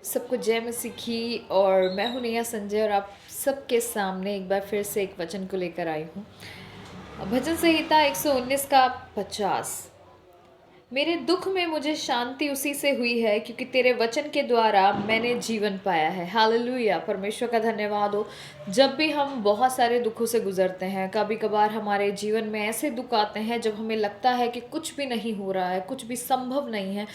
सबको जय मसीह की। और मैं हूं नेहा संजय और आप सबके सामने एक बार फिर से एक वचन को लेकर आई हूं। भजन संहिता 119 का 50। मेरे दुख में मुझे शांति उसी से हुई है क्योंकि तेरे वचन के द्वारा मैंने जीवन पाया है। हालेलुया, परमेश्वर का धन्यवाद हो। जब भी हम बहुत सारे दुखों से गुजरते हैं, कभी कभार हमारे जीवन में ऐसे दुख आते हैं जब हमें लगता है कि कुछ भी नहीं हो रहा है, कुछ भी संभव नहीं है,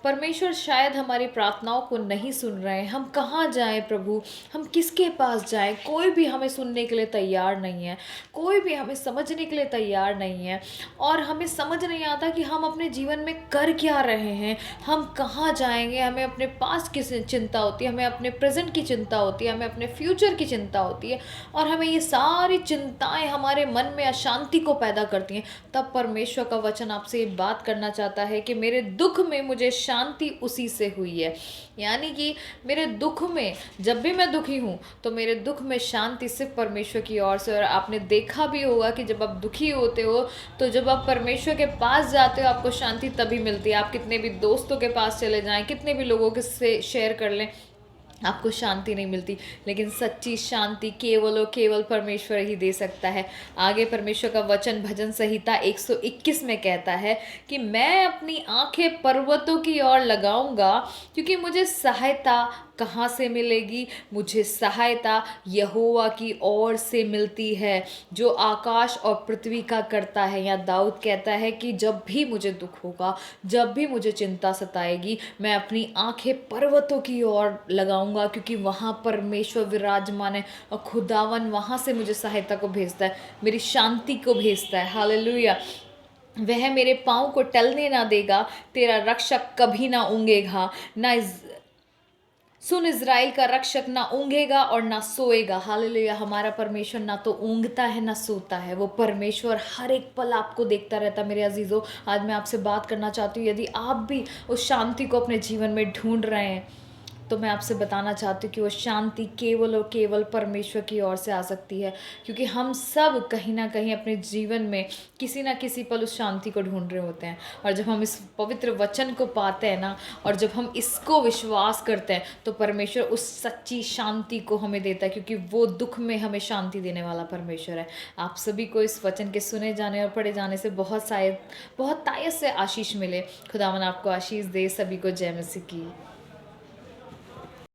परमेश्वर शायद हमारी प्रार्थनाओं को नहीं सुन रहे हैं। हम कहाँ जाएं प्रभु, हम किसके पास जाएं? कोई भी हमें सुनने के लिए तैयार नहीं है, कोई भी हमें समझने के लिए तैयार नहीं है। और हमें समझ नहीं आता कि हम अपने जीवन में कर क्या रहे हैं, हम कहाँ जाएंगे। हमें अपने पास्ट की चिंता होती है, हमें अपने प्रेजेंट की चिंता होती है, हमें अपने फ्यूचर की चिंता होती है। और हमें ये सारी चिंताएं हमारे मन में अशांति को पैदा करती हैं। तब परमेश्वर का वचन आपसे ये बात करना चाहता है कि मेरे दुख में मुझे शांति उसी से हुई है। यानी कि मेरे दुख में, जब भी मैं दुखी हूँ तो मेरे दुख में शांति सिर्फ परमेश्वर की ओर से। और आपने देखा भी होगा कि जब आप दुखी होते हो तो जब आप परमेश्वर के पास जाते हो आपको शांति तभी मिलती है। आप कितने भी दोस्तों के पास चले जाएं, कितने भी लोगों के से शेयर कर लें, आपको शांति नहीं मिलती। लेकिन सच्ची शांति केवल और केवल परमेश्वर ही दे सकता है। आगे परमेश्वर का वचन भजन संहिता 121 में कहता है कि मैं अपनी आंखें पर्वतों की ओर लगाऊंगा क्योंकि मुझे सहायता कहाँ से मिलेगी? मुझे सहायता यहोवा की ओर से मिलती है जो आकाश और पृथ्वी का करता है। या दाऊद कहता है कि जब भी मुझे दुख होगा, जब भी मुझे चिंता सताएगी, मैं अपनी आंखें पर्वतों की ओर लगाऊंगा क्योंकि वहाँ परमेश्वर विराजमान है और खुदावन वहाँ से मुझे सहायता को भेजता है, मेरी शांति को भेजता है। हालेलुया। वह मेरे पाँव को टलने ना देगा, तेरा रक्षक कभी ना ऊँघेगा। ना सुन, इज़राइल का रक्षक ना ऊँघेगा और ना सोएगा। हालेलुया। हमारा परमेश्वर ना तो ऊँघता है ना सोता है, वो परमेश्वर हर एक पल आपको देखता रहता है। मेरे अजीज़ों, आज मैं आपसे बात करना चाहती हूँ, यदि आप भी उस शांति को अपने जीवन में ढूंढ रहे हैं तो मैं आपसे बताना चाहती हूँ कि वो शांति केवल और केवल परमेश्वर की ओर से आ सकती है। क्योंकि हम सब कहीं ना कहीं अपने जीवन में किसी ना किसी पल उस शांति को ढूंढ रहे होते हैं। और जब हम इस पवित्र वचन को पाते हैं ना, और जब हम इसको विश्वास करते हैं तो परमेश्वर उस सच्ची शांति को हमें देता है, क्योंकि वो दुख में हमें शांति देने वाला परमेश्वर है। आप सभी को इस वचन के सुने जाने और पढ़े जाने से बहुत तायत से आशीष मिले। खुदावन आपको आशीष दे। सभी को जय मसीह की।